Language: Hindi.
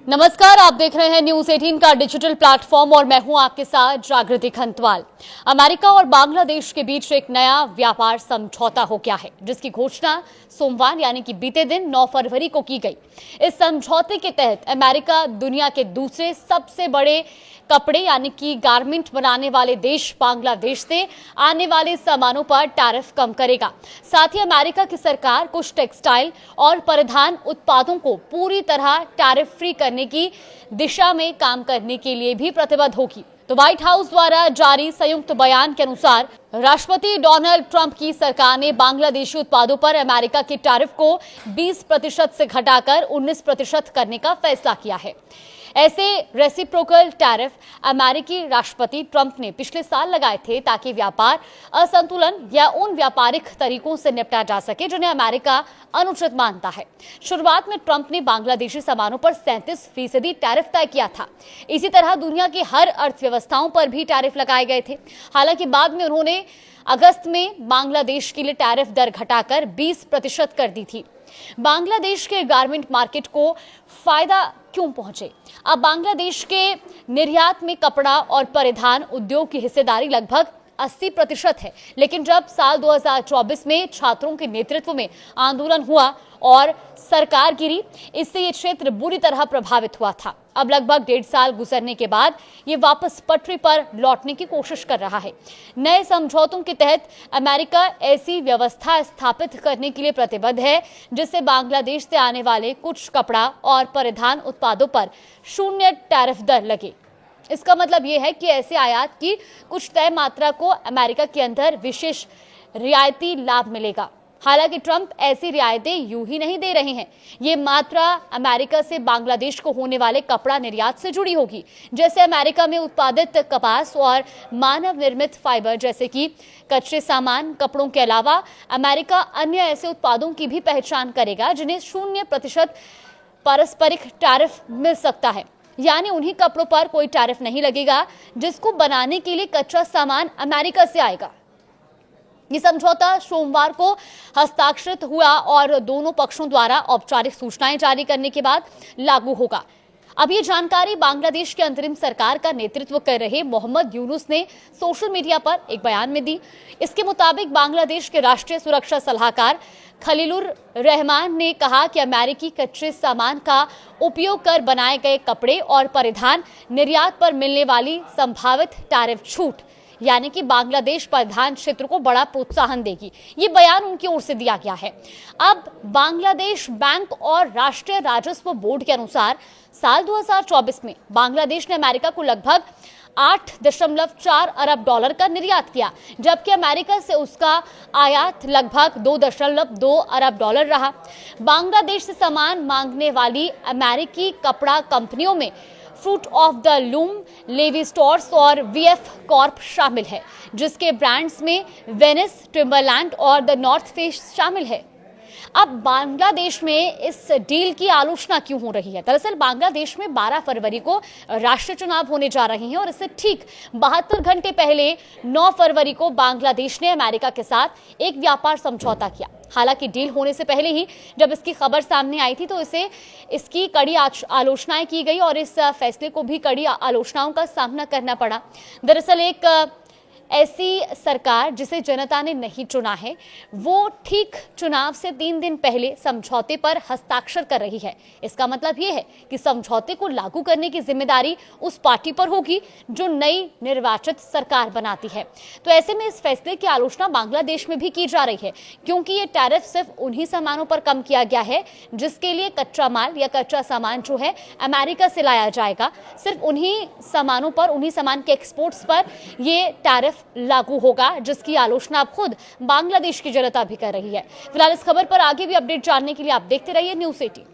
नमस्कार, आप देख रहे हैं न्यूज 18 का डिजिटल प्लेटफॉर्म और मैं हूं आपके साथ जागृति खंतवाल। अमेरिका और बांग्लादेश के बीच एक नया व्यापार समझौता हो गया है, जिसकी घोषणा सोमवार यानी कि बीते दिन 9 फरवरी को की गई। इस समझौते के तहत अमेरिका दुनिया के दूसरे सबसे बड़े कपड़े यानी कि गारमेंट बनाने वाले देश बांग्लादेश से आने वाले सामानों पर टैरिफ कम करेगा। साथ ही अमेरिका की सरकार कुछ टेक्सटाइल और परिधान उत्पादों को पूरी तरह टैरिफ फ्री करने की दिशा में काम करने के लिए भी प्रतिबद्ध होगी। तो व्हाइट हाउस द्वारा जारी संयुक्त बयान के अनुसार राष्ट्रपति डोनाल्ड ट्रंप की सरकार ने बांग्लादेशी उत्पादों पर अमेरिका के टैरिफ को 20% से घटाकर 19% करने का फैसला किया है। ऐसे रेसिप्रोकल टैरिफ अमेरिकी राष्ट्रपति ट्रंप ने पिछले साल लगाए थे ताकि व्यापार असंतुलन या उन व्यापारिक तरीकों से निपटा जा सके जिन्हें अमेरिका अनुचित मानता है। शुरुआत में ट्रंप ने बांग्लादेशी सामानों पर 37% टैरिफ तय किया था। इसी तरह दुनिया की हर अर्थव्यवस्थाओं पर भी टैरिफ लगाए गए थे। हालांकि बाद में उन्होंने अगस्त में बांग्लादेश के लिए टैरिफ दर घटाकर 20% कर दी थी। बांग्लादेश के गारमेंट मार्केट को फायदा क्यों पहुंचे? अब बांग्लादेश के निर्यात में कपड़ा और परिधान उद्योग की हिस्सेदारी लगभग 80% है, लेकिन जब साल 2024 में छात्रों के नेतृत्व में आंदोलन हुआ और सरकार गिरी, इससे ये क्षेत्र बुरी तरह प्रभावित हुआ था। अब लगभग 1.5 साल गुजरने के बाद ये वापस पटरी पर लौटने की कोशिश कर रहा है। नए समझौतों के तहत अमेरिका ऐसी व्यवस्था स्थापित करने के लिए प्रतिबद्ध है जिससे बांग्लादेश से आने वाले कुछ कपड़ा और परिधान उत्पादों पर 0 टैरिफ दर लगे। इसका मतलब ये है कि ऐसे आयात की कुछ तय मात्रा को अमेरिका के अंदर विशेष रियायती लाभ मिलेगा। हालांकि ट्रंप ऐसी रियायतें यूं ही नहीं दे रहे हैं। ये मात्रा अमेरिका से बांग्लादेश को होने वाले कपड़ा निर्यात से जुड़ी होगी। जैसे अमेरिका में उत्पादित कपास और मानव निर्मित फाइबर जैसे कि कच्चे सामान, कपड़ों के अलावा अमेरिका अन्य ऐसे उत्पादों की भी पहचान करेगा जिन्हें 0% पारस्परिक टैरिफ मिल सकता है। यानी उन्हीं कपड़ों पर कोई टैरिफ नहीं लगेगा जिसको बनाने के लिए कच्चा सामान अमेरिका से आएगा। ये समझौता सोमवार को हस्ताक्षरित हुआ और दोनों पक्षों द्वारा औपचारिक सूचनाएं जारी करने के बाद लागू होगा। अब ये जानकारी बांग्लादेश के अंतरिम सरकार का नेतृत्व कर रहे मोहम्मद यूनुस ने सोशल मीडिया पर एक बयान में दी। इसके मुताबिक बांग्लादेश के राष्ट्रीय सुरक्षा सलाहकार खलीलुर रहमान ने कहा कि अमेरिकी कच्चे सामान का उपयोग कर बनाए गए कपड़े और परिधान निर्यात पर मिलने वाली संभावित टैरिफ छूट यानी कि बांग्लादेश परिधान क्षेत्र को बड़ा प्रोत्साहन देगी। ये बयान उनकी ओर से दिया गया है। अब बांग्लादेश बैंक और राष्ट्रीय राजस्व बोर्ड के अनुसार साल 2024 में बांग्लादेश ने अमेरिका को लगभग 8.4 अरब डॉलर का निर्यात किया, जबकि अमेरिका से उसका आयात लगभग 2.2 अरब डॉलर रहा। बांग्लादेश से सामान मांगने वाली अमेरिकी कपड़ा कंपनियों में Fruit of the Loom, Levi Strauss और वीएफ कॉर्प शामिल है, जिसके ब्रांड्स में वेनिस, टिम्बरलैंड और द नॉर्थ फेस शामिल है। अब बांग्लादेश में इस डील की आलोचना क्यों हो रही है? दरअसल बांग्लादेश में 12 फरवरी को राष्ट्रीय चुनाव होने जा रहे हैं और इससे ठीक 72 घंटे पहले 9 फरवरी को बांग्लादेश ने अमेरिका के साथ एक व्यापार समझौता किया। हालांकि डील होने से पहले ही जब इसकी खबर सामने आई थी तो इसकी कड़ी आलोचनाएं की गई और इस फैसले को भी कड़ी आलोचनाओं का सामना करना पड़ा। दरअसल एक ऐसी सरकार जिसे जनता ने नहीं चुना है, वो ठीक चुनाव से 3 दिन पहले समझौते पर हस्ताक्षर कर रही है। इसका मतलब ये है कि समझौते को लागू करने की जिम्मेदारी उस पार्टी पर होगी जो नई निर्वाचित सरकार बनाती है। तो ऐसे में इस फैसले की आलोचना बांग्लादेश में भी की जा रही है, क्योंकि ये टैरिफ सिर्फ उन्हीं सामानों पर कम किया गया है जिसके लिए कच्चा माल या कच्चा सामान जो है अमेरिका से लाया जाएगा। सिर्फ उन्हीं सामानों पर, उन्हीं सामान के एक्सपोर्ट्स पर ये टैरिफ लागू होगा, जिसकी आलोचना अब खुद बांग्लादेश की जनता भी कर रही है। फिलहाल इस खबर पर आगे भी अपडेट जानने के लिए आप देखते रहिए न्यूज़ 18।